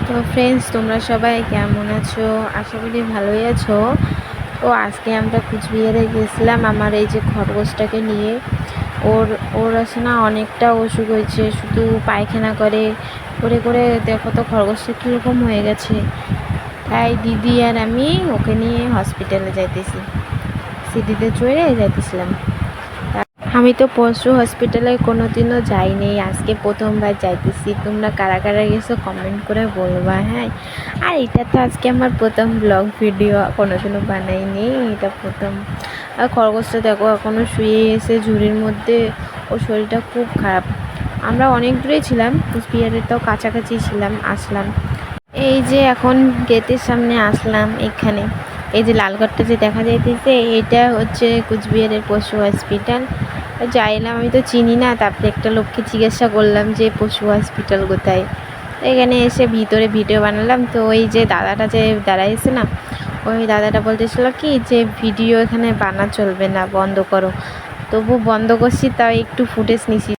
তো ফ্রেন্ডস, তোমরা সবাই কেমন আছো? আশা করি ভালোই আছো। তো আজকে আমরা কুচবিহারে গেছিলাম আমার এই যে খরগোশটাকে নিয়ে। ওর ওর আছে না অনেকটা অসুখ হয়েছে, শুধু পায়খানা করে করে করে। দেখো তো খরগোশটা কীরকম হয়ে গেছে। তাই দিদি আর আমি ওকে নিয়ে হসপিটালে যাইতেছি, সিটিতে চড়ে যাইতেছিলাম। আমি তো পশু হসপিটালে কোনো দিনও যাইনি, আজকে প্রথমবার যাইতেছি। তোমরা কারা কারা গেছো কমেন্ট করে বলবা, হ্যাঁ। আর এটা তো আজকে আমার প্রথম ব্লগ ভিডিও, কোনো দিনও বানাইনি, এটা প্রথম। আর খরগোশটা দেখো এখনও শুয়ে এসে ঝুড়ির মধ্যে, ওর শরীরটা খুব খারাপ। আমরা অনেক দূরে ছিলাম, কুচবিহারের তো কাছাকাছি ছিলাম, আসলাম। এই যে এখন গেটের সামনে আসলাম, এখানে এই যে লালঘরটা যে দেখা যাইতেছে, এটা হচ্ছে কুচবিহারের পশু হসপিটাল। যাইলাম, আমি তো চিনি না, তারপরে একটা লোককে জিজ্ঞাসা করলাম যে পশু হসপিটাল কোথায়। এখানে এসে ভিতরে ভিডিও বানালাম। তো ওই যে দাদাটা যে দাঁড়াইছে না, ওই দাদাটা বলতেছিল কি যে ভিডিও এখানে বানা চলবে না, বন্ধ করো। তবু বন্ধ করছি, তাও একটু ফুটেজ নিছি।